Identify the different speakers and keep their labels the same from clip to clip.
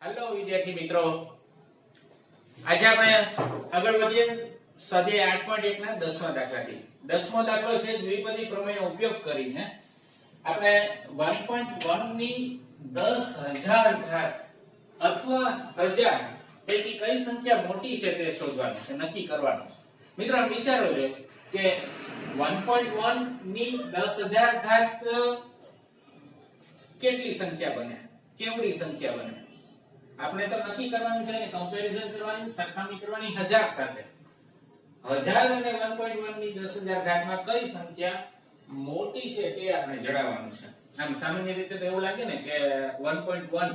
Speaker 1: Hello વિદ્યાર્થી મિત્રો, આજે આપણે આગળ વધીએ સ્વાધ્યાય 8.1 ના 10મા દાખલાથી. 10મો દાખલો છે દ્વિપદી પ્રમેયનો ઉપયોગ કરીને આપણે 1.1 ની 10,000 ઘાત અથવા 1000 પૈકી કઈ સંખ્યા મોટી છે તે શોધવાનું છે, નક્કી કરવાનું છે. મિત્રો વિચારો છે કે 1.1 ની 10,000 ઘાત કેટલી સંખ્યા બને, કેવડી સંખ્યા બને. આપણે તો નક્કી કરવાનું છે ને કમ્પેરીઝન કરવાની, સરખામણી કરવાની 1000 સાથે. 1000 અને 1.1 ની 10,000 ઘાતમાં કઈ સંખ્યા મોટી છે તે આપણે જણાવવાનું છે. આમ સામાન્ય રીતે તો એવું લાગે ને કે 1.1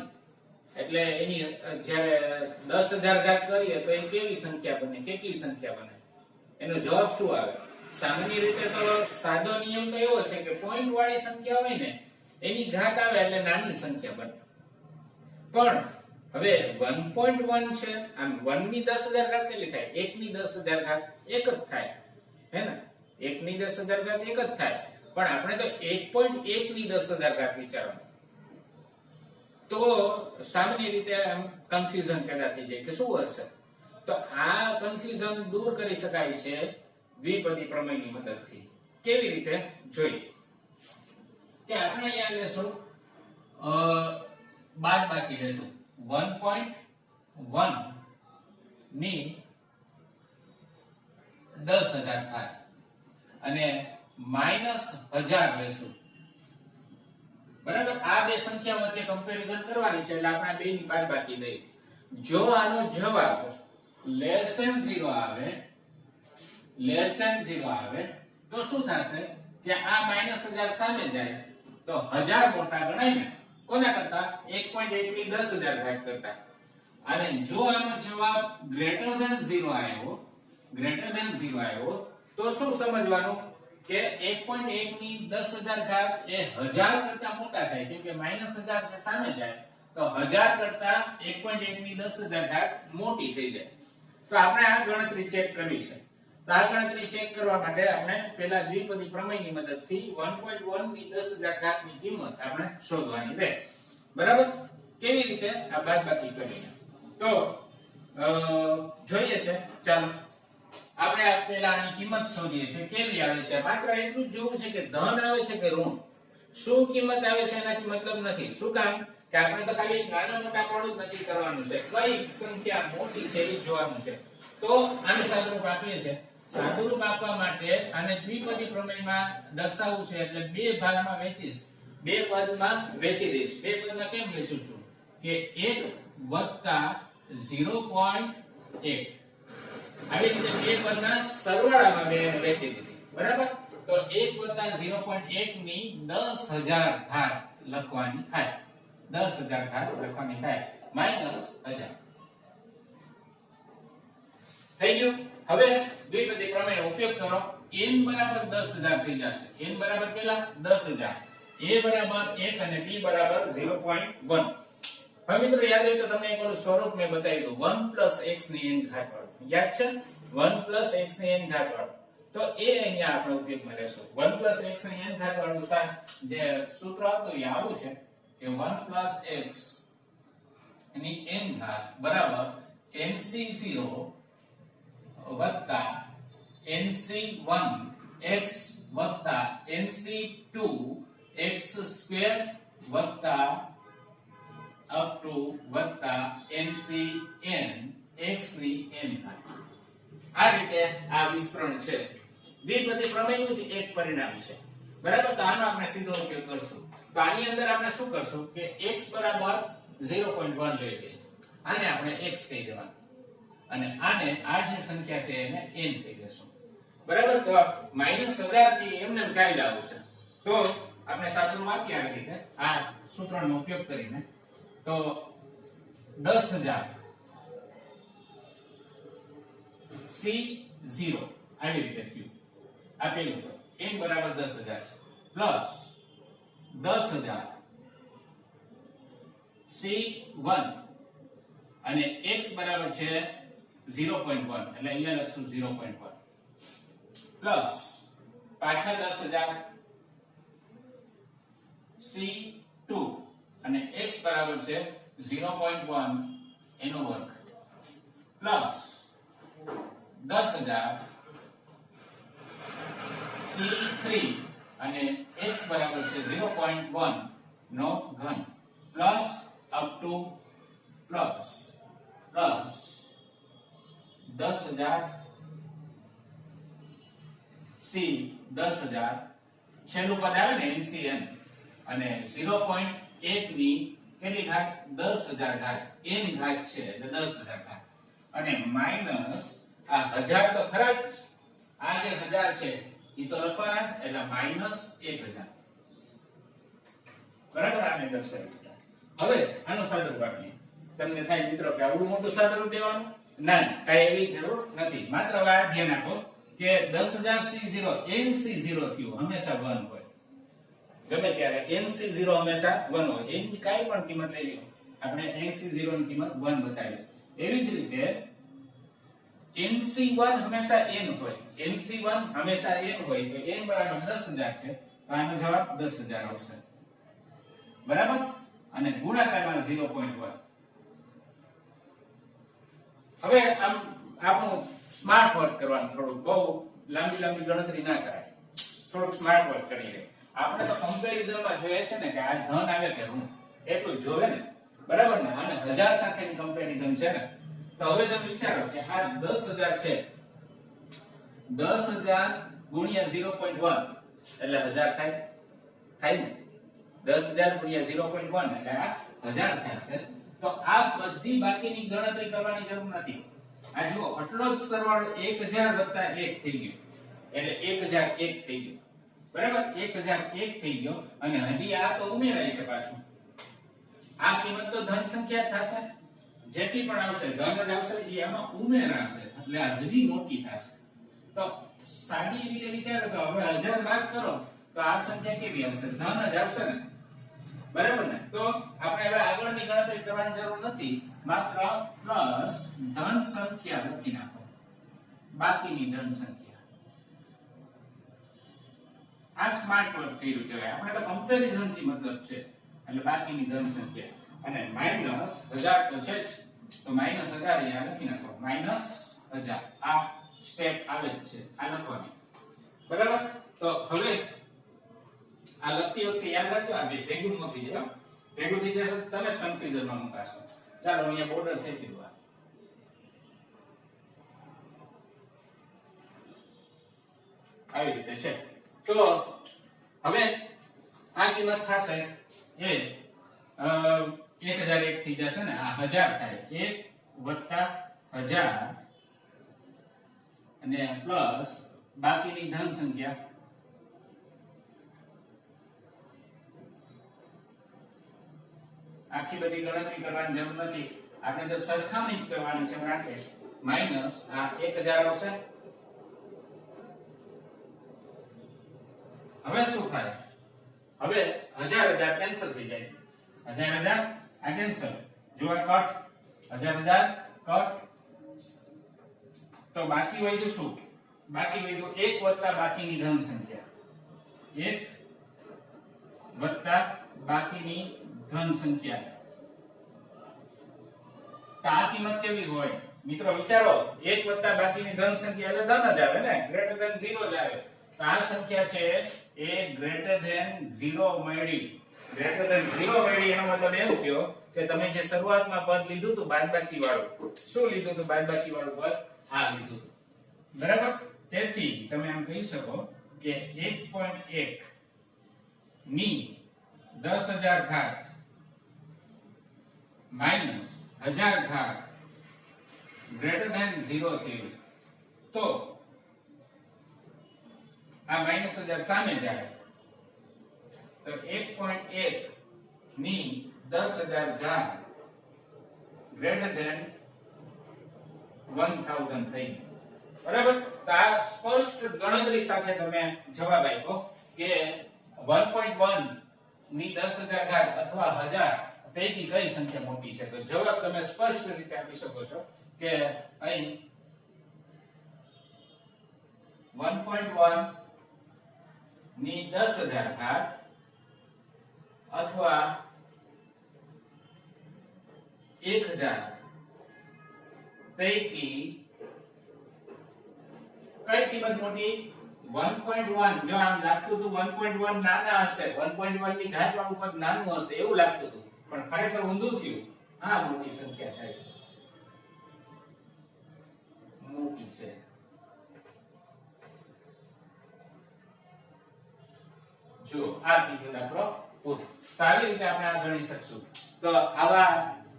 Speaker 1: એટલે એની જ્યારે 10,000 ઘાત કરીએ તો એ કેવી સંખ્યા બને, કેટલી સંખ્યા બને. એનો જવાબ શું આવે? સામાન્ય રીતે તો સાદો નિયમ તો એવો છે કે પોઈન્ટ વાળી સંખ્યા હોય ને એની ઘાત આવે એટલે નાની સંખ્યા બને. પણ હવે 1.1 છે, આમ 1 ની 10,000 ઘાત કેટલી થાય? 1 ની 10,000 ઘાત એક જ થાય, હે ને? 1 ની 10,000 ઘાત એક જ થાય. પણ આપણે તો 1.1 ની 10,000 ઘાત વિચારવાનું. તો સામાન્ય રીતે આમ કન્ફ્યુઝન પેદા થઈ જાય કે શું હશે. તો આ કન્ફ્યુઝન દૂર કરી શકાય છે દ્વિપદી પ્રમેયની મદદથી. કેવી રીતે જોઈએ કે આપણે અહીંયા લેશું બાદબાકી લેશું 1.1 ની 10,000 ઘાત અને -1000 લેશું. બરાબર, આ બે સંખ્યા વચ્ચે કમ્પેરીઝન કરવાની છે એટલે આપણે બે ની બાદબાકી લઈએ. જો આનો જવાબ <0 આવે તો શું થશે કે આ -1000 સામે જાય તો 1000 મોટા ગણાય ને કોના કરતા? 1.1 ની 10,000 ઘાત કરતા. અને જો આનો જવાબ >0 આવ્યો તો શું સમજવાનું કે 1.1 ની 10,000 ઘાત એ 1000 કરતા મોટા થાય, કેમ કે -1000 છે સામે જાય તો 1000 કરતા 1.1 ની 10,000 ઘાત મોટી થઈ જાય. તો આપણે આ ગણતરી ચેક કરવી છે. તો આ ગણતરી ચેક કરવા માટે આપણે પહેલા દ્વિપદી પ્રમેયની મદદથી 1.1 ની 10,000 ઘાતની કિંમત આપણે શોધવાની રહે. બરાબર, કેવી રીતે? આ બાદબાકી કરીને. તો જોઈએ છે, ચાલો આપણે આ પહેલા આની કિંમત શોધીએ છીએ. કેવી આવે છે? માત્ર એટલું જ જોવું છે કે ધન આવે છે કે ઋણ. શું કિંમત આવે છે એનાથી મતલબ નથી. શું કામ? કે આપણે તો ખાલી નાના મોટા મોડું જ નક્કી કરવાનું છે, કઈ સંખ્યા મોટી છે એ જોવાનું છે. તો આનું સાદુરૂપ આપીએ છે. સાદુરૂપ આપવા માટે આને દ્વિપદી પ્રમેયમાં દર્શાવવું છે એટલે બે ભાગમાં વહેંચીશ, બે પદમાં વહેંચી દઈશ. બે પદમાં કેમ વહેંચું છું કે 1 + 0.1 આવી રીતે બે પદના સરવાળામાં મેં વહેંચી દીધી. બરાબર, તો 1 + 0.1 ની 10,000 ઘાત લખવાની થાય. 10,000 ઘાત લખવાની થાય -1000 થઈ ગયું. હવે દ્વિપદી પ્રમેયનો ઉપયોગ કરો. n બરાબર 10,000 થઈ જશે. n બરાબર કેટલા? 10,000. a બરાબર 1 અને b બરાબર 0.1. હવે મિત્રો યાદ હોય તો તમને એક ઓલું સ્વરૂપ મેં બતાવી દઉં, 1 + x ની n ઘાત વાળું. યાદ છે? 1 + x ની n ઘાત વાળું. તો એ અહીંયા આપણે ઉપયોગમાં લેશું. 1 + x ની n ઘાત વાળું જે સૂત્ર હતું એ આવું છે કે 1 + x ની n ઘાત બરાબર nc0 + nc1 x + nc2 x² up to ncn x ની n ઘાત. આ રીતે આ વિસ્તરણ છે. દ્વિપદી પ્રમેયનું જ એક પરિણામ છે. બરાબર, તો આનો આપણે સીધો ઉપયોગ કરશું. તો આની અંદર આપણે શું કરશું કે x બરાબર 0.1 લઈ લઈએ. આને આપણે x કહી દેવાનું અને આને આ જે સંખ્યા છે એને n કહી દેશું. બરાબર, તો -1000 છે એમને ચાલ્યા આવશે. તો આપણે સાદુરૂપ આપીએ આવી રીતે આ સૂત્રનો ઉપયોગ કરીને. તો 10,000 C0 આવી રીતે થયું. આપેલું તો n બરાબર 10,000 છે પ્લસ 10,000 C1 અને x બરાબર છે 0.1 એટલે અહીંયા લખશું 0.1 પ્લસ પાછા 10,000 C2 અને x બરાબર છે 0.1 એનો વર્ગ પ્લસ 10,000 c3 અને x બરાબર છે 0.1 નો ઘન plus up to plus 10,000 c 10,000 છેલ્લું પદ આવે ને NCN અને 0.1 ની કેટલી ઘાત 10,000 ઘાત n ઘાત છે એટલે 10,000 ઘાત અને માઈનસ આ 1000 તો ખરા જ આ જે 1000 છે ઈ તો લખવાના જ એટલે માઈનસ 1000 બરાબર આને દર્શાવી. હવે આનું સાદુરૂપ આપીએ. તમને થાય મિત્રો કે આવડું મોટું સાદુરૂપ દેવાનું ના કઈ એવી જરૂર નથી. માત્ર આ ધ્યાન આપો કે 10,000 c0 nc0 થયું હંમેશા 1 હોય. ગમે ત્યારે nc0 હંમેશા 1 હોય. એની કાઈ પણ કિંમત લઈ લો આપણે nc0 ની કિંમત 1 બતાવી છે. એવી જ રીતે nc1 હંમેશા n હોય. nc1 હંમેશા n હોય તો n બરાબર 10,000 છે તો આનો જવાબ 10,000 આવશે. બરાબર અને ગુણાકારમાં 0.1. હવે આમ આપણું સ્માર્ટ વર્ક કરવાનું થોડું બહુ લાંબી ગણતરી ના કરાય. થોડુંક સ્માર્ટ વર્ક કરી લે. આપણે તો કમ્પેરિઝનમાં જોઈએ છે ને કે આ ધન આવે કે ઋણ એટલું જોવે ને બરાબર ને અને 1000 સાથેની કમ્પેરિઝન છે ને તો હવે તમે વિચારો કે આ 10,000 છે 10,000 ગુણ્યા 0.1 એટલે 1000 થાય ને 10,000 ગુણ્યા 0.1 એટલે આ 1000 થશે. તો આ બધી બાકીની ગણતરી કરવાની જરૂર નથી. આ જુઓ આટલો જ સરવાળો 1000 વત્તા 1 થઈ ગયો એટલે 1001 થઈ ગયો. બરાબર 1001 થઈ ગયો અને હજી આ તો ઉમેરાય છે પાછું. આ કિંમત તો ધન સંખ્યા જ થશે. જેટલી પણ આવશે ધન જ આવશે એ આમાં ઉમેરાશે એટલે આ હજી મોટી થશે. તો સાદી રીતે વિચારો તો હવે 1000 બાદ કરો તો આ સંખ્યા કેવી આવશે? ધન જ આવશે ને બરાબર ને. તો આપણે હવે આગળની ગણતરી કરવાની જરૂર નથી. માત્ર પ્લસ ધન સંખ્યા લખી નાખો બાકીની ધન સંખ્યા. આ સ્માર્ટ વર્ક કર્યું કહેવાય. આપણે તો કમ્પેરિઝન થી મતલબ છે એટલે બાકીની ધન સંખ્યા અને માઈનસ 1000 તો છે જ તો માઈનસ 1000 અહીંયા લખી નાખો માઈનસ 1000. આ સ્ટેપ આવે જ છે આ લખવાનું બરાબર. તો હવે આ લખતી વખતે યાદ રાખજો આ બે ભેગું ન થઈ જાય. ભેગું થઈ જશે તમે જ કન્ફ્યુઝનમાં મુકાશો. ચાલો અહીંયા બોર્ડર ખેંચી દો. આવી રીતે છે. તો હવે આ કિંમત થશે એ 1001 થઈ જશે ને આ 1000 થાય 1 વત્તા 1000 અને પ્લસ બાકીની ધન સંખ્યા આખી બધી ગણતરી કરવાની જરૂર નથી. આપણે તો સરખામણી જ કરવાની છે માટે માઈનસ આ 1000 આવશે. હવે શું થાય? હવે 1000 કેન્સલ થઈ જાય. 1000 આ કેન્સલ. જો આ કટ 1000 કટ તો બાકી વધ્યું શું? બાકી વધ્યું 1 વત્તા બાકીની ધન સંખ્યા. 1 વત્તા બાકીની ધન સંખ્યા. તો આ કિંમત કેવી હોય મિત્રો વિચારો? 1 વત્તા બાકીની ધન સંખ્યા એટલે ધન જ આવે ને ગ્રેટર ધેન 0 જ આવે. તો આ સંખ્યા છે એ ગ્રેટર ધેન 0 મળી. ગ્રેટર ધેન 0 મળી એનો મતલબ એવું થયો કે તમે જે શરૂઆતમાં પદ લીધું હતું બાદબાકી વાળું. શું લીધું હતું બાદબાકી વાળું પદ? આ લીધું હતું બરાબર. તેથી તમે આમ કહી શકો કે 1.1 ની 10,000 ઘાત માઈનસ 1000 ઘાત ગ્રેટર ધેન 0 થયું. તો આ માઈનસ 1000 સામે જાય તો 1.1 ની 10,000 ઘાત ગ્રેટર ધેન 1000 થઈ. બરાબર. તો આ સ્પષ્ટ ગણતરી સાથે તમે જવાબ આપ્યો કે 1.1 ની 10,000 ઘાત અથવા 1000 પૈકી કઈ સંખ્યા મોટી છે. તો જવાબ તમે સ્પષ્ટ રીતે આપી શકો છો કે અહીં 1.1 ની 10,000 ઘાત અથવા 1000 પૈકી કઈ કિંમત મોટી 1.1 જો આમ લાગતું હતું 1.1 નાના હશે 1.1 ની ઘાત વાળું પદ નાનું હશે એવું લાગતું હતું પણ ખરેખર ઊંધું થયું આ મોટી સંખ્યા થાય મોટી છે જો આ કીધું આપણો પૂરો તો આવી રીતે આપણે આ ગણી શકશું તો આવા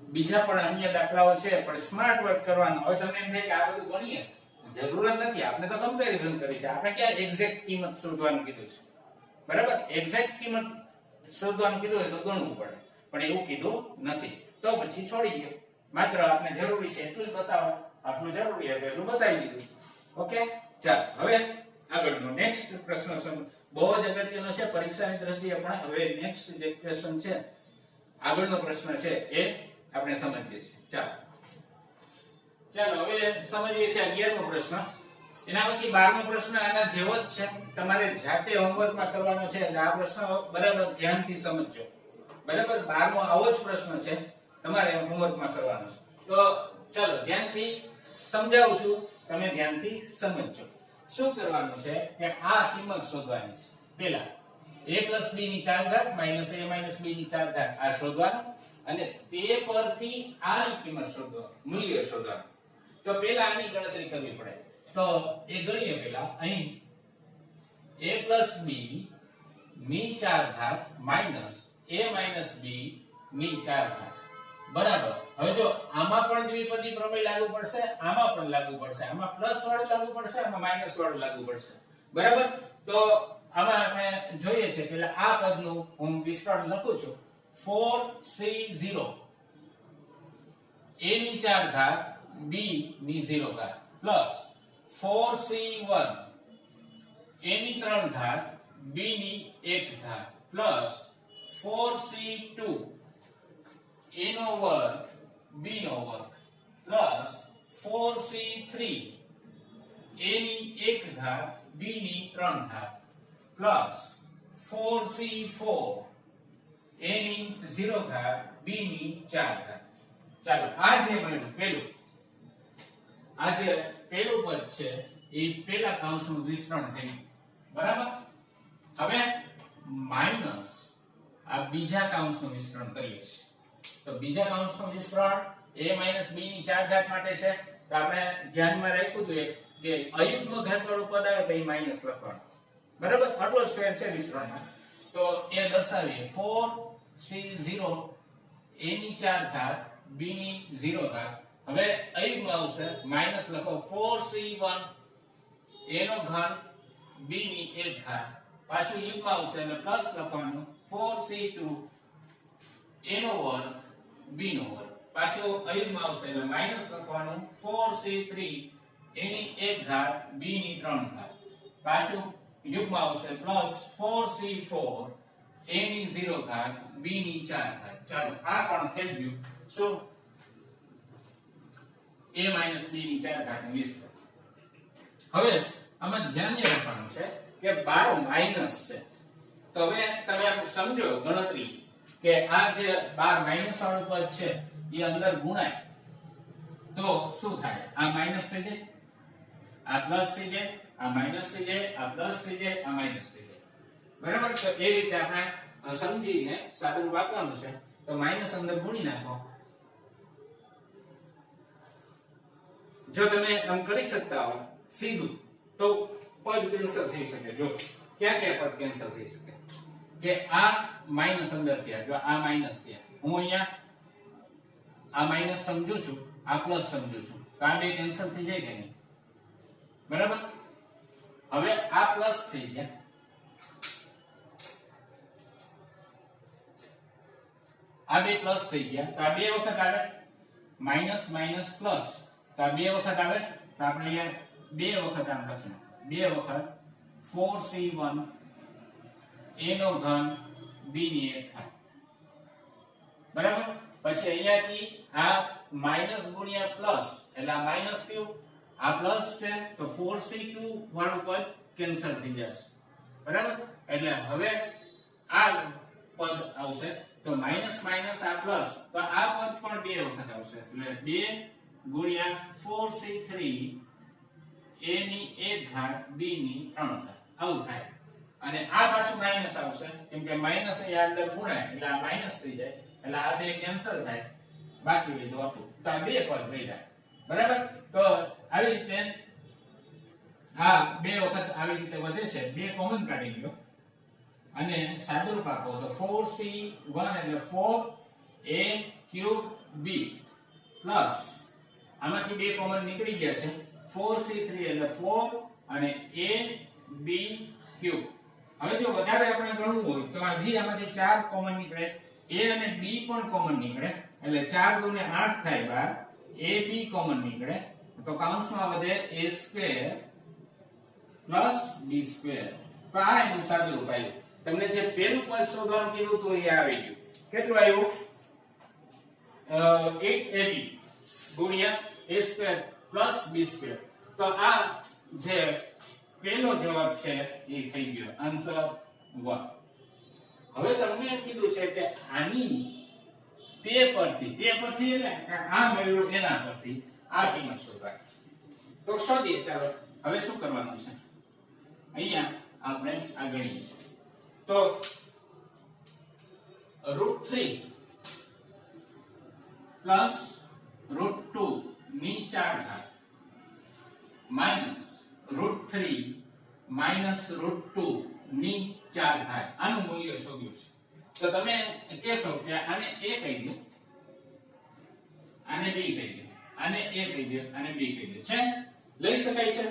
Speaker 1: બીજા પણ અન્ય દાખલાઓ છે પણ સ્માર્ટ વર્ક કરવાનો હવે તમને એમ થાય કે આ બધું ગણીએ જરૂરત નથી આપણે તો કમ્પેરિઝન કરી છે આપણે ક્યાં એક્ઝેક્ટ કિંમત શોધવાનું કીધું છે બરાબર એક્ઝેક્ટ કિંમત શોધવાનું કીધું હોય તો ગણવું પડે પણ એવું કીધું નથી તો પછી છોડી દો માત્ર આપણે જરૂરી છે એટલું જ બતાવો આપણું જરૂરી છે એટલું બતાવી દીધું ઓકે ચાલ હવે આગળનો નેક્સ્ટ પ્રશ્ન બહુ જ અગત્યનો છે પરીક્ષાની દ્રષ્ટિએ પણ હવે નેક્સ્ટ જે ક્વેશ્ચન છે આગળનો પ્રશ્ન છે એ આપણે સમજીએ છીએ ચાલો હવે સમજીએ છીએ 11મો પ્રશ્ન એના પછી 12મો પ્રશ્ન આના જેવો જ છે તમારે જાતે હોમવર્કમાં કરવાનો છે એટલે આ પ્રશ્ન બરાબર ધ્યાનથી સમજજો બરાબર 12મો આવો જ પ્રશ્ન છે તમારે હોમવર્કમાં કરવાનો છે તો ચાલો ધ્યાનથી સમજાવું છું તમે ધ્યાનથી સમજજો શું કરવાનું છે કે આ કિંમત શોધવાની છે પહેલા a + b ની 4 ઘાત - a - b ની 4 ઘાત આ શોધવાનું અને તે પરથી આ ની કિંમત શોધવાનું મૂલ્ય શોધવાનું તો પહેલા આની ગણતરી કરવી પડે તો એ ગણીએ પહેલા અહીં a + b ની 4 ઘાત - a - b ની 4 ઘાત બરાબર હવે જો આમાં પણ દ્વિપદી પ્રમેય લાગુ પડશે આમાં પણ લાગુ પડશે આમાં પ્લસ વાળું લાગુ પડશે આમાં માઈનસ વાળું લાગુ પડશે બરાબર તો આમાં આપણે જોઈએ છે પહેલા આ પદનું હું વિસ્તરણ લખું છું 4c0 a ની 4 ઘાત b ની 0 ઘાત પ્લસ 4c1 a ની 3 ઘાત b ની 1 ઘાત પ્લસ 4c2 a નો વર્ગ b નો વર્ગ પ્લસ 4c3 a ની 1 ઘાત b ની 3 ઘાત પ્લસ 4c4 a ની 0 ઘાત b ની 4 ઘાત ચાલો આ જે મળ્યું પેલું પદ છે એ પેલા કૌંસનું વિસ્તરણ થયું બરાબર હવે માઈનસ આ બીજા કૌંસનું વિસ્તરણ કરીએ છીએ તો બીજા કૌંસનું વિસ્તરણ a - b ની 4 ઘાત માટે છે તો આપણે ધ્યાનમાં રાખ્યું હતું કે અયુગ્મ ઘાત વાળું પદ આવે તો એ માઈનસ લખવાનું બરાબર આટલો સ્ક્વેર છે વિસ્તરણમાં તો એ દર્શાવીએ 4c0 a ની 4 ઘાત b ની 0 ઘાત હવે અયુગ્મ આવશે માઈનસ લખો 4c1 a નો ઘન b ની 1 ઘાત પાછું યુગ્મ આવશે એટલે પ્લસ લખવાનું 4c2 a નો વર્ગ b નો વર્ગ પાછું અયુગ્મ આવશે એટલે માઈનસ લખવાનું 4c3 a ની 1 ઘાત b ની 3 ઘાત પાછું યુગ્મ આવશે પ્લસ 4c4 a ની 0 ઘાત b ની 4 ઘાત ચાલો આ પણ થઈ ગયું શું a - b ની 4 ઘાત નું વિસ્તરણ હવે આમાં ધ્યાન રાખવાનું છે કે 12 માઈનસ છે તો હવે તમે આપ સમજો ગણતરી કે આ જે 12 માઈનસ વાળું પદ છે એ અંદર ગુણાય તો શું થાય આ માઈનસ થઈ જાય આ પ્લસ થઈ જાય આ માઈનસ થઈ જાય આ પ્લસ થઈ જાય આ માઈનસ થઈ જાય બરાબર તો એ રીતે આપણે સમજીને સાદુરૂપ આપવાનું છે તો માઈનસ અંદર ગુણી નાખો જો તમે આમ કરી શકતા હો સીધું તો પદ કેન્સલ થઈ શકે જો ક્યાં ક્યાં પદ કેન્સલ થઈ શકે કે આ માઈનસ અંદર થયા જો આ માઈનસ થયા હું અહીંયા આ માઈનસ સમજુ છું આ પ્લસ સમજુ છું તો આ બે કેન્સલ થઈ જાય કે નહીં બરાબર હવે આ પ્લસ થઈ ગયા આ બે પ્લસ થઈ ગયા તો આ બે વખત આવે માઈનસ માઈનસ પ્લસ તો આ બે વખત આવે તો આપણે અહીંયા બે વખત આમ લખીએ બે વખત 4c1 a નો ઘન b ની 1 ઘાત બરાબર પછી અહીંયાથી આ માઈનસ ગુણ્યા પ્લસ એટલે આ માઈનસ થયું આ પ્લસ છે તો 4c2 વાળું પદ કેન્સલ થઈ જશે બરાબર એટલે હવે આ પદ આવશે તો માઈનસ માઈનસ આ પ્લસ, તો આ પદ પણ 2 વખત આવશે એટલે 2 ગુણ્યા 4c3 a ની 1 ઘાત b ની 3 ઘાત આવું થાય. અને આ પાછું માઈનસ આવશે કેમ કે માઈનસ અહીંયા અંદર ગુણાય એટલે આ માઈનસ થઈ જાય એટલે આ બે કેન્સલ થાય, બાકી વધ્યું આપણું. તો આ બે પદ વધ્યા બરાબર. તો આવી રીતે આ બે વખત આવી રીતે વધે છે. બે કોમન કાઢી લ્યો અને સાદુરૂપ આપો તો 4c1 એટલે 4a³ b પ્લસ આમાંથી બે કોમન નીકળી ગયા છે 4c3 એટલે 4 અને ab³ હવે જો વધારે આપણે ગણવું હોય તો હજી આમાંથી 4 કોમન નીકળે, a અને b પણ કોમન નીકળે એટલે 4 દુ ને 8 થાય 12, ab કોમન નીકળે તો કૌંસમાં વધે a² + b². તો આ એનું સાદુરૂપ આવ્યું. તમને જે પહેલું પદ શોધવાનું કીધું તો એ આવી ગયું. કેટલું આવ્યું? 8ab ગુણ્યા a² + b². તો આ જે પહેલો જવાબ છે એ થઈ ગયો આન્સર 1. હવે તમને એમ કીધું છે કે આની તે પરથી એટલે આ મેળવ્યું એના પરથી આ કિંમત શોધવાની. તો શોધીએ. ચાલો હવે શું કરવાનું છે? અહીંયા આપણે આ ગણીએ છીએ. તો √3 પ્લસ √2 ની 4 ઘાત માઈનસ √3 માઈનસ √2 ની 4 ઘાત આનું મૂલ્ય શોધ્યું છે. તો તમે કહેશો કે આને a કહી દો, આને b કહી દો, આને a કહી દો, આને b કહી દો. છે લઈ શકાય છે?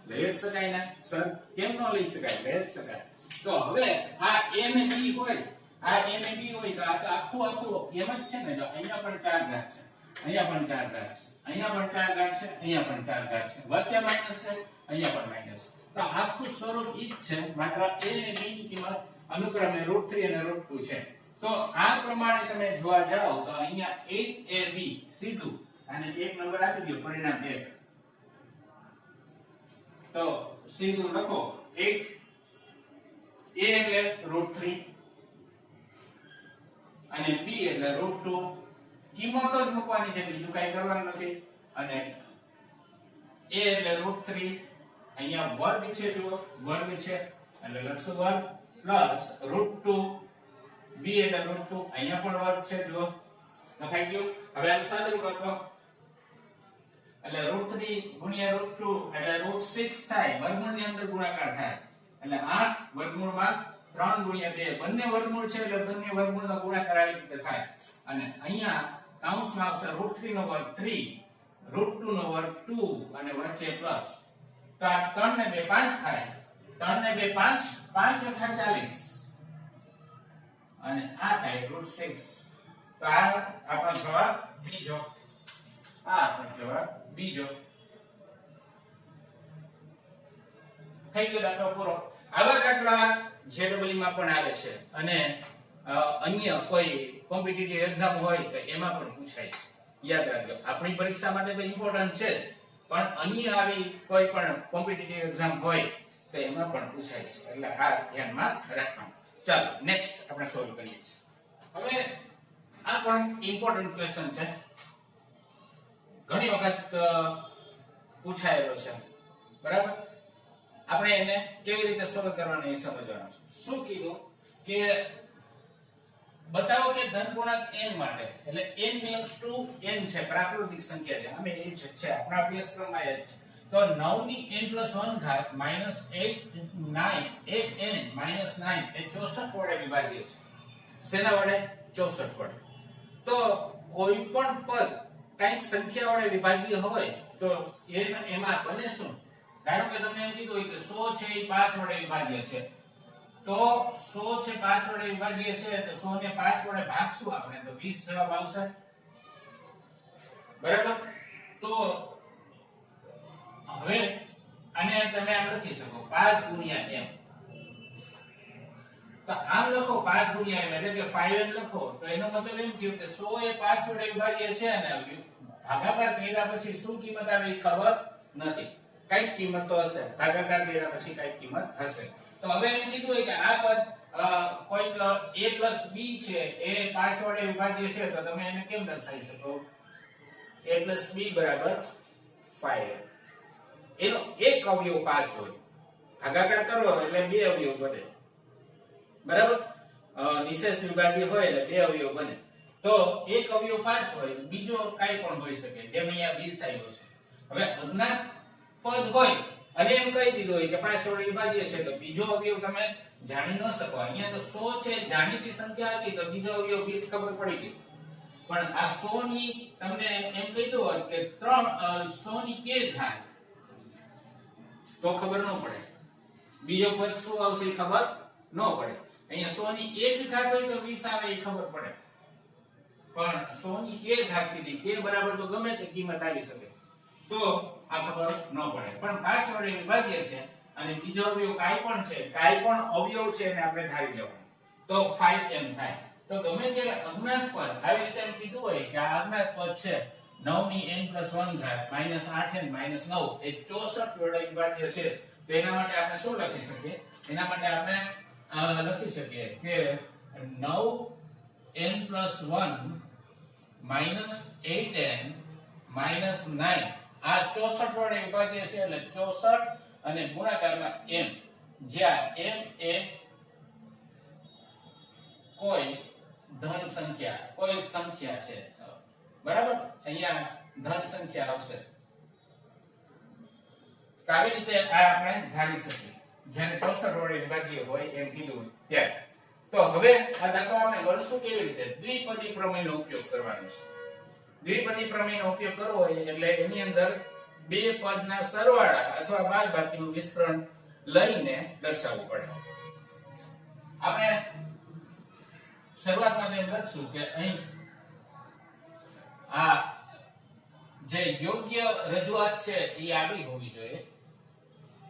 Speaker 1: લઈ જ શકાય ને સર. કેમ ન લઈ શકાય? લઈ જ શકાય. તો હવે આ a ને b હોય, આ a ને b હોય તો આ તો આખું એમ જ છે ને. જો અહીંયા પણ 4 ઘાત છે, અહીંયા પણ 4 ઘાત છે, અહીંયા પણ 4 ઘાત છે, અહીંયા પણ 4 ઘાત છે, વચ્ચે માઈનસ છે, અહીંયા પણ માઈનસ. તો આખું સ્વરૂપ ઈ જ છે, માત્ર a અને b ની કિંમત અનુક્રમે √3 અને √2 છે. તો આ પ્રમાણે તમે જોવા જાઓ તો અહીંયા 8ab સીધું અને એક નંબર આપી દો પરિણામ 1. તો સીધું લખો 8 a એટલે √3 અને b એટલે √2. કિંમતો જ મૂકવાની છે, બીજું કઈ કરવાનું નથી. અને a એટલે √3 અહીંયા વર્ગ છે, જુઓ વર્ગ છે એટલે લખશું વર્ગ પ્લસ √2 b એટલે √2 અહીંયા પણ વર્ગ છે, જુઓ લખાઈ ગયું. હવે આનું સાદુરૂપ આપો એટલે √3 ગુણ્યા √2 એટલે √6 થાય, વર્ગમૂળની અંદર ગુણાકાર થાય એટલે 8 વર્ગમૂળમાં 3 ગુણ્યા 2 બંને વર્ગમૂળ છે એટલે બંને વર્ગમૂળનો ગુણાકાર આવી રીતે થાય. અને અહીંયા કૌંસમાં આવશે √3 નો વર્ગ 3, √2 નો વર્ગ 2 અને વચ્ચે પ્લસ. તો આ 3 ને 2 5 થાય, 3 ને 2 5, 5 × 40 અને આ થાય √6. તો આ આપણો જવાબ બીજો. આ આપણો જવાબ બીજો થઈ ગયો. દાખલો પૂરો. આવા દાખલા જેડબલ માં પણ આવે છે અને અન્ય કોઈ કોમ્પિટિટિવ એક્ઝામ હોય તો એમાં પણ પૂછાય. યાદ રાખજો, આપણી પરીક્ષા માટે તો ઇમ્પોર્ટન્ટ છે જ, પણ અન્ય આવી કોઈ પણ કોમ્પિટિટિવ એક્ઝામ હોય તો એમાં પણ પૂછાય છે, એટલે આ ધ્યાનમાં રાખવાનું. ચાલો નેક્સ્ટ આપણે સોલ્વ કરીએ છીએ. હવે આ પણ ઇમ્પોર્ટન્ટ ક્વેશ્ચન છે, ઘણી વખત પૂછાયેલો છે બરાબર. આપણે એને કેવી રીતે સોલ્વ કરવાનું એ સમજવાનું છે. શું કીધું કે બતાવો કે ધનપૂર્ણાંક n માટે એટલે n belongs to n છે, પ્રાકૃતિક સંખ્યા છે, અમે એ જ છે આપણા અભ્યાસક્રમમાં એ જ છે. તો 9 ની n+1 ઘાત -8n એ 64 વડે વિભાજ્ય છે. શેના વડે? 64 વડે. તો કોઈ પણ પદ કઈક સંખ્યા વડે વિભાજ્ય હોય તો એમાં બને શું? ધારો કે તમને એમ કીધું હોય કે 100 છે એ 5 વડે વિભાજ્ય છે, તો 100 છે 5 વડે વિભાજ્ય છે તો 100 ને 5 વડે ભાગશું આપણે તો 20 જવાબ આવશે બરાબર. તો હવે આને તમે આમ લખી શકો 5 ગુણ્યા m. તો આમ લખો 5 ગુણ્યા m એટલે કે 5n લખો તો એનો મતલબ એમ થયો કે 100 એ 5 વડે વિભાજ્ય છે અને ભાગાકાર કર્યા પછી શું કિંમત આવે એ ખબર નથી. કઈક કિંમત તો હશે, ભાગાકાર કર્યા પછી કઈક કિંમત હશે. તો હવે એમ કીધું હોય કે આ પદ કોઈક a b છે એ 5 વડે વિભાજ્ય છે તો તમે એને કેમ દર્શાવી શકો a b બરાબર 5 એનો એક અવયવ 5 હોય ભાગાકાર કરો એટલે બે અવયવ બને બરાબર નિશેષ વિભાજ્ય હોય એટલે બે અવયવ બને તો એક અવયવ 5 હોય બીજો કાઈ પણ હોઈ શકે જેમ અહીંયા 20 આવ્યો છે હવે અજ્ઞાત પદ હોય અને એમ કહી દીધું હોય કે 5 વડે વિભાજ્ય છે તો બીજો અવયવ તમે જાણી ન શકો અહીંયા તો 100 છે જાણીતી સંખ્યા હતી તો બીજો અવયવ 20 ખબર પડી ગઈ પણ આ 100 ની તમને એમ કીધું હોત કે 100 ની કે ઘાત તો ખબર ન પડે બીજો પદ શું આવશે એ ખબર ન પડે અહીંયા 100 ની એક ઘાત હોય તો 20 આવે એ ખબર પડે પણ 100 ની કે ઘાત કીધી કે બરાબર તો ગમે તે કિંમત આવી શકે તો આ ખબર ન પડે પણ 5 વડે વિભાજ્ય છે અને બીજો અવયવ કાઈ પણ અવયવ છે એને આપણે ધારી લેવાનું તો 5m થાય તો ગમે ત્યારે અજ્ઞાત પદ આવી રીતે એમ કીધું હોય કે આ અજ્ઞાત પદ છે 9 ની n+1 ઘાત -8n -9 એ 64 વડે વિભાજ્ય છે તો એના માટે આપણે શું લખી શકીએ એના માટે આપણે લખી શકીએ કે 9n+1 -8n -9 આ 64 વડે વિભાજ્ય છે એટલે 64 અને ગુણાકારમાં m જ્યાં m એ કોઈ ધન સંખ્યા છે બરાબર અહીંયા ધન સંખ્યા આવશે તો આવી રીતે આ આપણે ધારી શકીએ જ્યારે 64 વડે વિભાજ્ય હોય એમ કીધું ત્યારે તો હવે આ દાખલો આપણે ગણશું કેવી રીતે દ્વિપદી પ્રમેયનો ઉપયોગ કરવાનો છે દ્વિપદી પ્રમેયનો ઉપયોગ કરવો હોય એટલે એની અંદર બે પદના સરવાળા અથવા બાદબાકીનું વિસ્તરણ લઈને દર્શાવવું પડે આપણે શરૂઆતમાં એમ લખશું કે અહીં આ જે યોગ્ય રજૂઆત છે એ આવી હોવી જોઈએ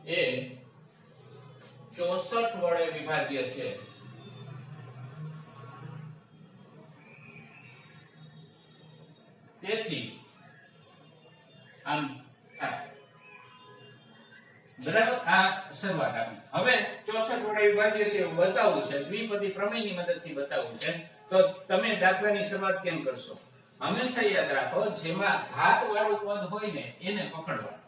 Speaker 1: એ 64 વડે વિભાજ્ય છે તેથી આમ બરાબર આ શરૂઆત આપી હવે 64 વડે વિભાજ્ય છે એવું બતાવવું છે દ્વિપદી પ્રમેયની મદદથી બતાવવું છે તો તમે દાખલાની શરૂઆત કેમ કરશો હંમેશા યાદ રાખો જેમાં ઘાત વાળું પદ હોય ને એને પકડવાનું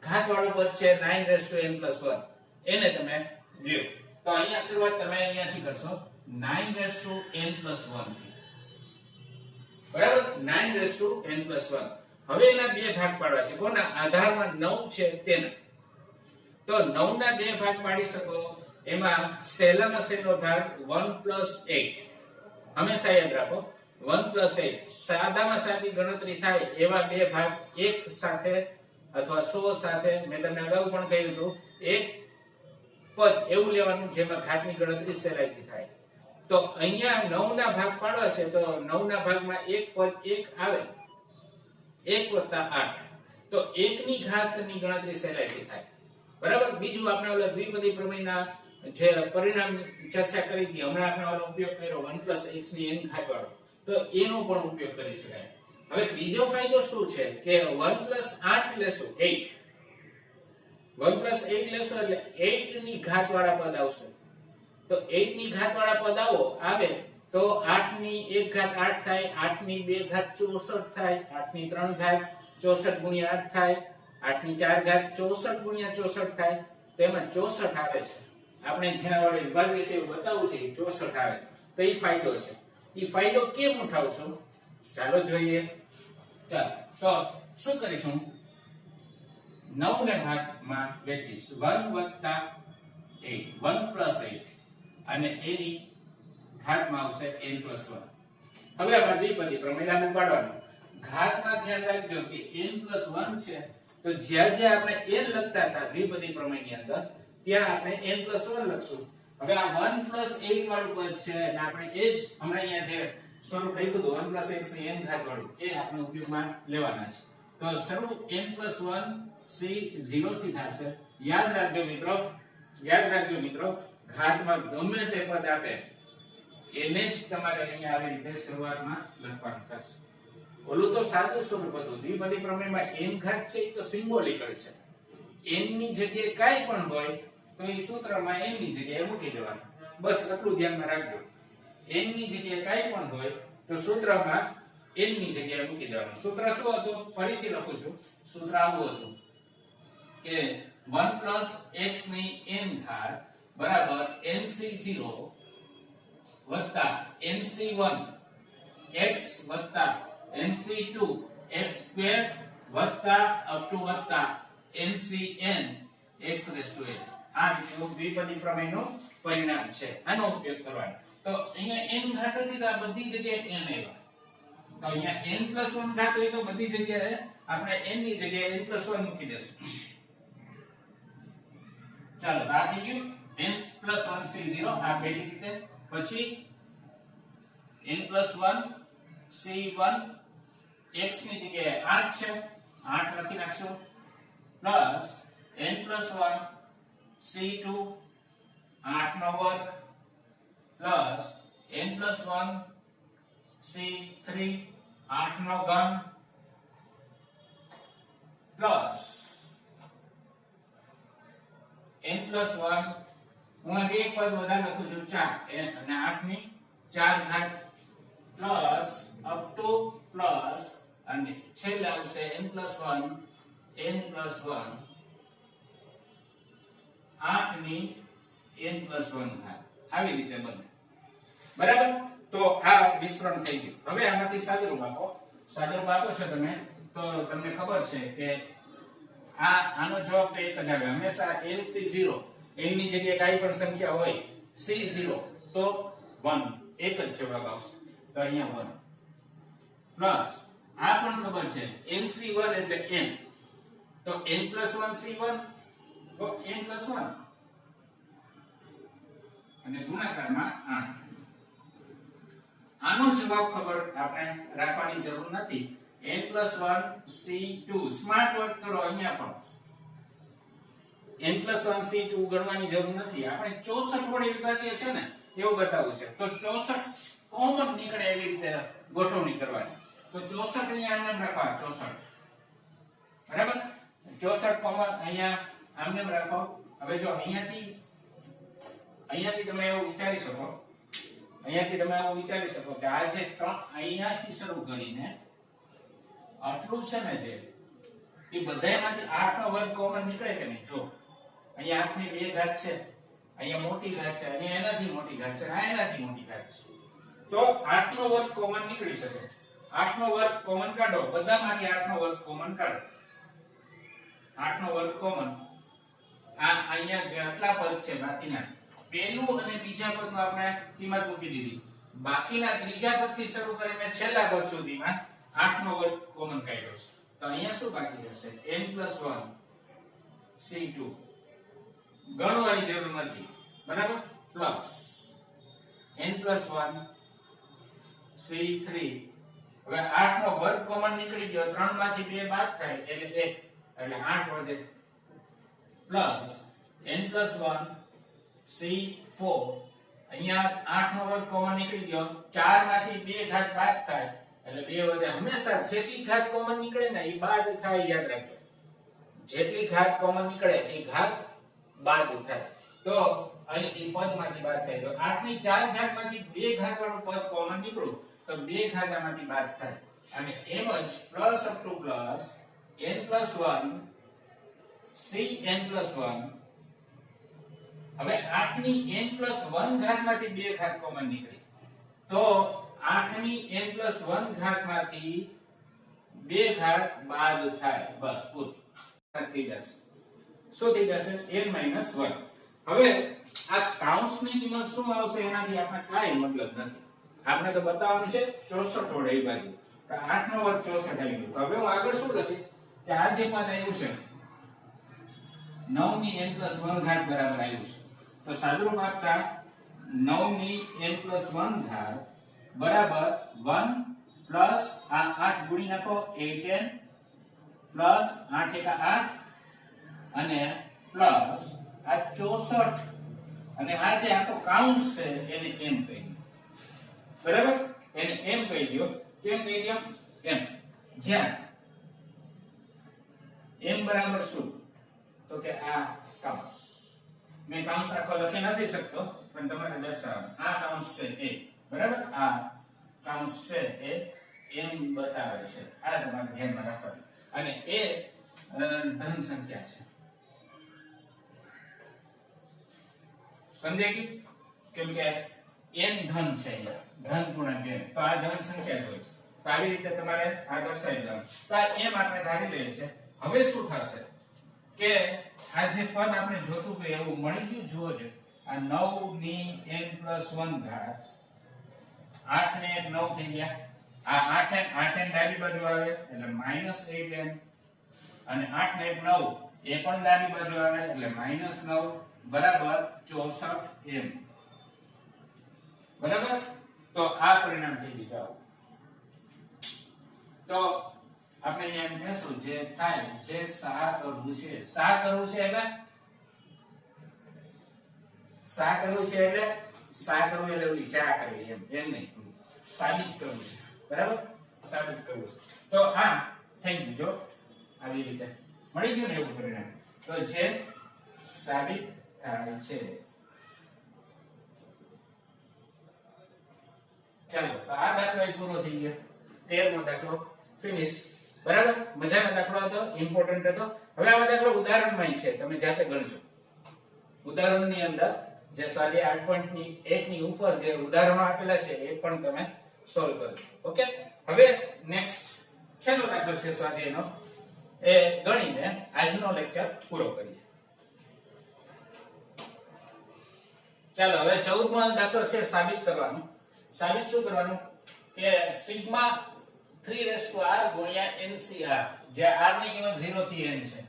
Speaker 1: ઘાત વાળું પદ છે 9n+1 એને તમે લ્યો તો અહીંયા શરૂઆત તમે અહીંયાથી કરશો 9n+1 થી બરાબર 9n+1 હવે એના બે ભાગ પાડવા છે કોના આધારમાં 9 છે તેના તો 9 ના બે ભાગ પાડી શકો એમાં સહેલામાં સહેલો ભાગ 1+8 હંમેશા યાદ રાખો 1+8 સાદામાં સાદી ગણતરી થાય એવા બે ભાગ એક સાથે અથવા 100 સાથે મેં તમને અગાઉ પણ કહ્યું હતું એક પદ એવું લેવાનું જેમાં ઘાતની ગણતરી સહેલાઈથી થાય તો અહીંયા 9 ના ભાગ પાડવા છે તો 9 ના ભાગમાં એક પદ એક આવે 1 + 8 તો 1 ની ઘાતની ગણતરી સહેલાઈથી થાય બરાબર બીજું આપણે ઓલા દ્વિપદી પ્રમેયના જે પરિણામ ચર્ચા કરી હતી હમણાં આપણે ઓલો ઉપયોગ કર્યો 1+x ની n ઘાત વાળો તો એનો પણ ઉપયોગ કરી શકાય હવે બીજો ફાયદો શું છે કે 1+8 લેશું 8 1+8 લેશું એટલે 8 ની ઘાત વાળા પદ આવશે તો 8 ની ઘાત વાળા પદ આવે તો 8 ની 1 ઘાત 8 થાય 8 ની 2 ઘાત 64 થાય 8 ની 3 ઘાત 64 ગુણ્યા 8 થાય 8 ની 4 ઘાત 64 ગુણ્યા 64 થાય તો એમાં 64 આવે છે આપણે જેના વડે વિભાજ્ય છે એવું બતાવવું છે 64 આવે તો એ ફાયદો છે એ ફાયદો કેમ ઉઠાવશો ચાલો જોઈએ ચાલો તો શું કરીશું 9 ને ભાગમાં વેચીશ 1 + 8 1+8 અને એની ઘાતમાં આવશે n+1 હવે આ દ્વિપદી પ્રમેય લાગુ પાડવાનું ઘાતમાં ધ્યાન રાખજો કે n+1 છે તો જ્યાં જ્યાં આપણે n લખતા હતા દ્વિપદી પ્રમેયની અંદર ત્યાં આપણે n+1 લખશું હવે આ 1+8 વાળું પદ છે એટલે આપણે એ જ હમણાં અહીંયા જે સ્વરૂપ લખ્યું હતું 1+x ની n ઘાત વાળું એ આપણે ઉપયોગમાં લેવાના છે તો શરૂ n+1 c 0 થી થશે યાદ રાખજો મિત્રો ઘાતમાં ગમે તે પદ આપે એને જ તમારે અહીંયા આવી રીતે શરૂઆતમાં લખવાનું થશે ઓલું તો સાદું સ્વરૂપ હતું દ્વિપદી પ્રમેયમાં n ઘાત છે એ તો સિમ્બોલિકલ છે n ની જગ્યાએ કાઈ પણ હોય તો એ સૂત્રમાં n ની જગ્યાએ મૂકી દેવાનું બસ એટલું ધ્યાનમાં રાખજો. n ની જગ્યાએ કાઈ પણ હોય તો સૂત્રમાં n ની જગ્યાએ મૂકી દેવાનું. સૂત્ર શું હતું? ફરીથી લખું છું. સૂત્ર આવું હતું કે 1 + x ની n ઘાત બરાબર nc0 વત્તા nc1 x વત્તા nc2 x² વત્તા અપ ટુ વત્તા ncn x⁻n. આ રીતનું દ્વિપદી પ્રમેયનું પરિણામ છે. આનો ઉપયોગ કરવાનો. તો અહીંયા n ઘાત હતી તો આ બધી જગ્યાએ n આવ્યા. તો અહીંયા n+1 ઘાત હોય તો બધી જગ્યાએ આપણે n ની જગ્યાએ n+1 મૂકી દેશું. ચાલો આ થઈ ગયું n+1 c0 આ પહેલી રીતે. પછી n+1 c1 x ની જગ્યાએ 8 છે 8 લખી નાખશું પ્લસ n+1 c2 8 નો વર્ગ પ્લસ n+1 c3 8 નો ઘન પ્લસ n+1 હું હજી એક પદ વધારે લખું છું 4 અને 8 ની 4 ઘાત પ્લસ અપ ટુ પ્લસ અને છેલ્લે આવશે n+1 8 ની n+1 ઘાત. આવી રીતે બને. બરાબર. તો આ મિશ્રણ થઈ ગયું. હવે આમાંથી સાદુરૂપ આપો. સાદુરૂપ આપો છો તમે તો તમને ખબર છે કે આનો જવાબ તો એક જ આવે. હંમેશા nc0 n ની જગ્યાએ કાઈ પણ સંખ્યા હોય c0 તો 1 એક જ જવાબ આવશે. તો અહીંયા 1 પ્લસ આ પણ ખબર છે nc1 એટલે n તો n+1 c1 તો n+1 અને ગુણાકારમાં 8. આનો જવાબ ખબર આપણે રાખવાની જરૂર નથી. n+1 c2 સ્માર્ટ વર્ક કરો. અહીંયા પણ n+1 c2 ગણવાની જરૂર નથી. આપણે 64 વડે વિભાજ્ય છે ને એવું બતાવવું છે. તો 64 કોમન નીકળે એવી રીતે ગોઠવણી કરવાની. તો 64 અહીંયા આમ રાખવા 64 બરાબર. 64 કોમન અહીંયા આમ રાખો. હવે જો અહીંયાથી તમે એવું વિચારી શકો કે આ જે 3 અહીંયાથી શરૂ કરીને આટલું છે ને જે એ બધાયમાંથી 8 નો વર્ગ કોમન નીકળે કે નહીં? જો અહીંયા 8 ની 2 ઘાત છે, અહીંયા મોટી ઘાત છે, અહીંયા એનાથી મોટી ઘાત છે, આ એનાથી મોટી ઘાત છે. તો 8 નો વર્ગ કોમન નીકળી શકે. 8 નો વર્ગ કોમન કાઢો. બધામાંથી 8 નો વર્ગ કોમન કાઢો. 8 નો વર્ગ કોમન આ અહીંયા જે આટલા પદ છે બાકીના પહેલું અને બીજા પદમાં આપણે કિંમત મૂકી દીધી. બાકીના ત્રીજા પદથી શરૂ કરીને છેલ્લા પદ સુધીમાં 8 નો વર્ગ કોમન કાઢ્યો છે. તો અહીંયા શું બાકી રહેશે? n+1 c2 ગણવાની જરૂર નથી. બરાબર. પ્લસ n+1 c3 હવે 8 નો વર્ગ કોમન નીકળી ગયો. 3 માંથી 2 બાદ થાય એટલે 1 એટલે 8 વધે પ્લસ n+1 c4 અહીંયા 8 નો વર્ગ કોમન નીકળી ગયો. 4 માંથી 2 ઘાત બાદ થાય એટલે 2 વધે. હંમેશા જેટલી ઘાત કોમન નીકળે ને એ બાદ થાય. યાદ રાખજો જેટલી ઘાત કોમન નીકળે એ ઘાત બાદ થાય. તો અહીં એ પદમાંથી બાદ થાય. તો 8 ની 4 ઘાતમાંથી 2 ઘાત વાળું પદ કોમન નીકળ્યું તો 2 ઘાત આમાંથી બાદ થાય. અને એમ જ plus up to plus n+1 cn+1 હવે 8 ની n+1 ઘાતમાંથી 2 ઘાત કોમન નીકળી તો 8 ની n+1 ઘાતમાંથી 2 ઘાત બાદ થાય. બસ પૂરું થઈ જશે. શું થઈ જશે? n-1. હવે આ કાઉન્સની કિંમત શું આવશે એનાથી આપણે કાઈ મતલબ નથી. આપણે તો બતાવવાનું છે 64 વડે વિભાજ્યું. તો 8 નો વર્ગ 64 આવી ગયું. હવે હું આગળ શું લખીશ કે આ જે પદ આવ્યું છે 9 ની n+1 ઘાત બરાબર આવ્યું છે. તો સાદુરૂપ આપતા 9 ની n+1 ઘાત બરાબર 1 પ્લસ આ 8 ગુણી નાખો 8n પ્લસ 8 * 8 અને પ્લસ આ 64 અને આ જે આખો કાઉન્સ છે એને m કહી દો. બરાબર. એને m કહી દો. કેમ કહી દો? m જ્યાં m બરાબર શું? તો કે આ કાઉન્સ મેં કાઉન્સ આખો લખી નથી શકતો પણ તમારે દર્શાવવાનું. આ કૌંસ છે એ, બરાબર, આ કૌંસ છે એ એમ બતાવે છે. આ તમારે ધ્યાનમાં રાખવાનું. અને એ ધન સંખ્યા છે. સમજાય ગયું? કેમ કે n ધન છે, ધન પૂર્ણાંક n, તો આ ધન સંખ્યા જ હોય. તો આવી રીતે તમારે આ દર્શાવી દેવાનું. તો આ m આપણે ધારી લઈએ છે. હવે શું થશે કે આ જે પદ આપણે જોતું કે એવું મળી ગયું. જુઓ છે આ 9 ની n+1 ઘાત, 8 ને 1 9 થઈ ગયા. આ 8 n ડાબી બાજુ આવે એટલે -8n, અને 8 ને 1 9 એ પણ ડાબી બાજુ આવે એટલે -9 બરાબર 64m. બરાબર, તો આ પરિણામ થઈ ગયું. તો આપણે એમ કહેશું જે થાય જે સા કરવું છે. સા કરવું છે એટલે સા કરવું છે એટલે સા કરવું એટલે ઓલી ચા કરવી એમ નહીં, સાબિત કરવું છે. બરાબર, સાબિત કરવું છે. તો આ થઈ ગયું. જો આવી રીતે મળી ગયું ને એવું પરિણામ. તો જે સાબિત થાય છે. ચાલો, તો આ દાખલો પૂરો થઈ ગયો. 13મો દાખલો ફિનિશ. બરાબર, મજાનો દાખલો હતો, ઇમ્પોર્ટન્ટ હતો. હવે આવા દાખલો ઉદાહરણમાં છે, તમે જાતે ગણજો. ઉદાહરણની અંદર જે સ્વાધ્યાય 8.1 ની ઉપર જે ઉદાહરણો આપેલા છે એ પણ તમે સોલ્વ કરજો. ઓકે, હવે નેક્સ્ટ છેલ્લો દાખલો છે સ્વાધ્યાયનો, એ ગણીને આજનો લેક્ચર પૂરો કરીએ. ચાલો, હવે 14મો દાખલો છે સાબિત કરવાનો. સાબિત શું કરવાનું કે સિગ્મા 3r ગુણ્યા NCR, જે r ની કિંમત 0 થી n છે,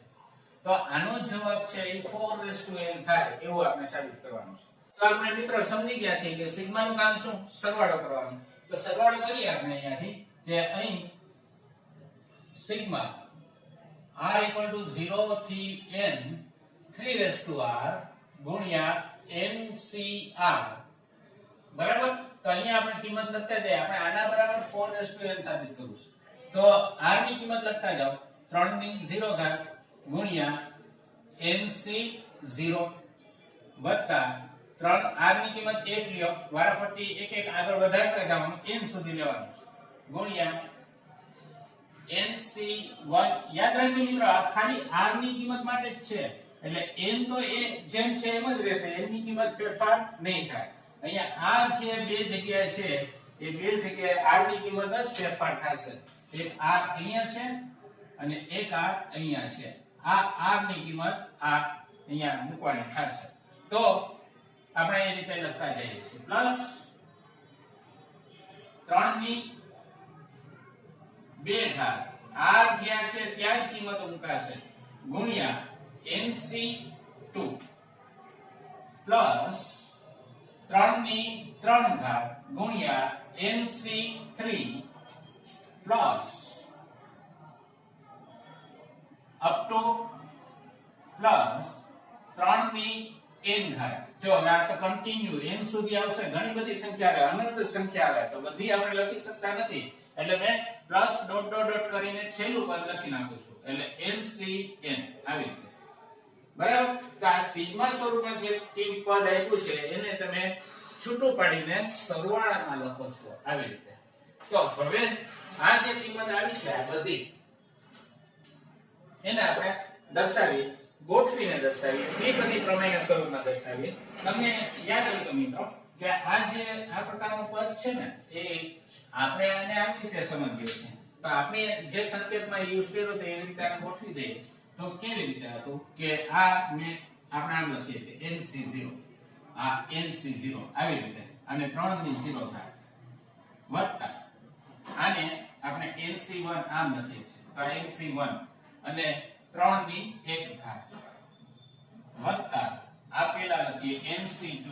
Speaker 1: તો આનો જવાબ છે એ 4n થાય એવું આપણે સાબિત કરવાનું છે. તો આપણે મિત્રો સમજી ગયા છીએ કે સિગ્મા નું કામ શું? સરવાળો કરવાનો. તો સરવાળો કરીએ આપણે અહીંયાથી કે અહીં સિગ્મા r = 0 થી n 3r ગુણ્યા NCR. બરાબર, તો અહીંયા આપણે કિંમત લખતા જઈએ. આપણે આના બરાબર 4n સાબિત કરવું છે. તો r ની કિંમત લખતા જાઓ, 3 ની 0 ઘાત ગુણ્યા NC0 વત્તા 3 r ની કિંમત 1 લ્યો, વારાફરતી એક એક આગળ વધારતા જવાનું, n સુધી લેવાનું છે, ગુણ્યા NC1. યાદ રાખજો મિત્રો, આ ખાલી r ની કિંમત માટે જ છે, એટલે n તો એ જેમ છે એમ જ રહેશે, n ની કિંમત ફેરફાર નહીં થાય. અહીંયા r છે બે જગ્યાએ છે, એ બે જગ્યાએ r ની કિંમત જ ફેરફાર થશે. એક r અહીંયા છે અને એક r અહીંયા છે. આ r ની કિંમત આ અહીંયા મૂકવાની થશે. તો આપણે એ રીતે લખતા જઈએ છીએ, પ્લસ 3 ની 2 ઘાત, r જ્યાં છે ત્યાં જ કિંમતો મુકાશે, ગુણ્યા NC2 પ્લસ 3 ની 3 ઘાત ગુણ્યા NC3 plus up to plus 3 ની n ઘાત. જો હવે આ તો કન્ટિન્યુ n સુધી આવશે, ઘણી બધી સંખ્યા આવે, અનંત સંખ્યા આવે, તો બધી આપણે લખી શકતા નથી, એટલે મેં પ્લસ ડોટ ડોટ ડોટ કરીને છેલ્લું પદ લખી નાખું છું, એટલે NCN આવી રીતે. બરાબર, તો આ સિગ્મા સ્વરૂપમાં જે પદ આપ્યું છે એને તમે છૂટું પાડીને સરવાળામાં લખો છો આવી રીતે. તો હવે આ જે કિંમત આવી છે આ બધી એને આપણે દર્શાવી, ગોઠવીને દર્શાવી, એ બધી પ્રમેય સ્વરૂપમાં દર્શાવી. તમને યાદ હોય તો મિત્રો કે આ જે આ પ્રકારનું પદ છે ને એ આપણે આને આવી રીતે સમજીએ છીએ. તો આપણે જે સંકેતમાં યુઝ કર્યો તો એવી રીતે આને ગોઠવી દઈએ તો કેવી રીતે હતું કે આ આપણે આમ લખીએ છીએ NC0, આ NC0 આવી રીતે, અને 3 ની 0 ઘાત વત્તા આને આપણે NC1 આમ લખીએ છીએ, તો NC1 અને 3 ની 1 ઘાત વત્તા આ પેલા લખીએ NC2.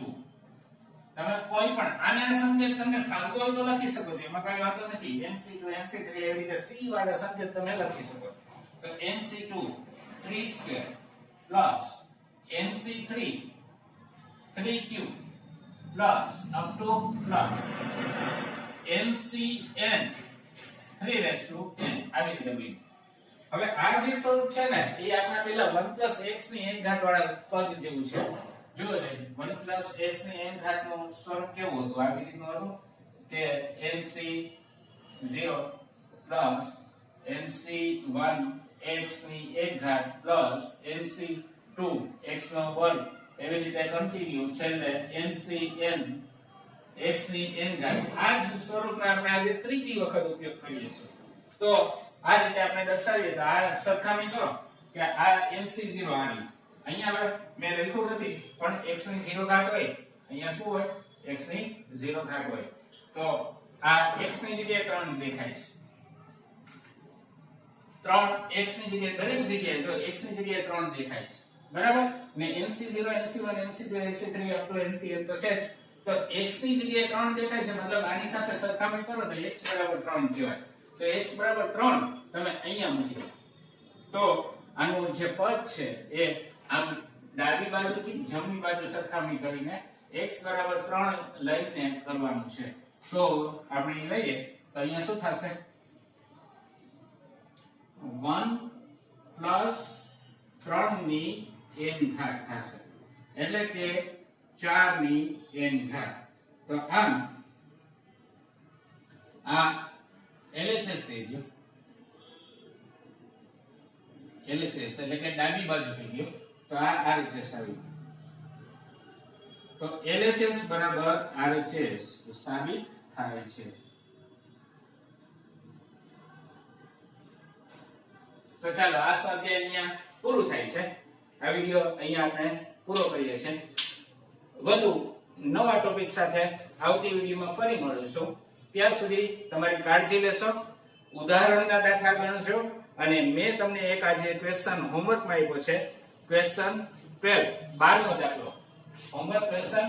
Speaker 1: તમે કોઈ પણ આને આ સંકેત તમને ફાવતો હોય તો લખી શકો છો, એમાં કઈ વાંધો નથી. NC2 NC3 એવી રીતે C વાળા સંકેત તમે લખી શકો છો. તો NC2 3 square plus NC3 3 cube plus up to plus NCN 3n આવી રીતે બની. હવે આ જે સ્વરૂપ છે ને એ આપણા પેલા 1 x ની n ઘાત વાળા પદ જેવું છે. જો 1 પ્લસ x ની n ઘાત નું સ્વરૂપ કેવું હતું? આવી રીતનું હતું કે nc0 પ્લસ nc1 x ની 1 ઘાત પ્લસ nc2 x નો વર્ગ, એવી રીતે કન્ટિન્યુ છેલ્લે ncn x ની n ઘાત. આ જ સ્વરૂપને આપણે આજે ત્રીજી વખત ઉપયોગ કરીએ છીએ. તો આ રીતે આપણે દર્શાવીએ તો આ સરખામણી કરો કે આ nc0 આની અહીંયા મેં લખ્યું નથી પણ x ની 0 ઘાત હોય, અહીંયા શું હોય? x ની 0 ઘાત હોય. તો આ x ની જગ્યાએ 3 દેખાય છે. 3 x ની જગ્યાએ દરેક જગ્યાએ જો x ની જગ્યાએ 3 દેખાય છે. બરાબર? ને nc0 nc1 nc2 nc3 up to ncn તો છે જ. તો x ની જગ્યાએ 3 દેખાય છે, મતલબ આની સાથે સરખામણી કરો તો x બરાબર 3 કહેવાય. તો x બરાબર 3 તમે અહીંયા મૂકી દો. તો આનું જે પદ છે એ આમ ડાબી બાજુથી જમણી બાજુ સરખામણી કરીને x બરાબર 3 લઈને કરવાનું છે. તો આપણે લઈએ તો અહીંયા શું થશે? 1 પ્લસ 3 ની n ઘાત થશે, એટલે કે 4 ની n ઘાત. તો આમ આ LHS થઈ ગયો. LHS એટલે કે ડાબી બાજુ થઈ ગયો. તો આ RHS આવી ગયું. તો LHS બરાબર RHS સાબિત થાય છે. તો ચાલો આ સ્વાધ્યાય અહીંયા પૂરું થાય છે. આ વિડિયો અહીંયા આપણે પૂરો કરીએ છીએ. વધુ નવા ટોપિક સાથે આવતી વિડિયોમાં ફરી મળીશું. ત્યાં સુધી તમારી કાળજી લેશો, ઉદાહરણના દાખલા ગણજો અને મેં તમને એક આજે ક્વેશ્ચન હોમવર્કમાં આપ્યો છે. ક્વેશ્ચન 12 12નો દાખલો. હોમવર્ક ક્વેશ્ચન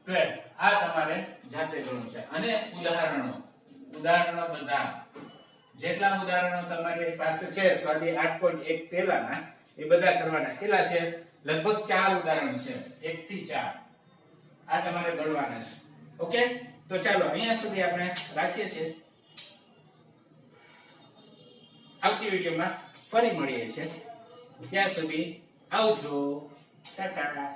Speaker 1: 12 આ તમારે જાતે ગણવું છે અને ઉદાહરણો બધા જેટલા ઉદાહરણો તમારી પાસે છે સ્વાધ્યાય 8.1 પહેલાના એ બધા કરવાના. કેટલા છે? લગભગ 4 ઉદાહરણ છે, 1 થી 4. આ તમારે ગણવાના છે. ઓકે, તો ચાલો અહીંયા સુધી આપણે રાખીએ છીએ. આવતી વિડિયોમાં ફરી મળીએ છીએ. ત્યાં સુધી આવજો. ટાટા.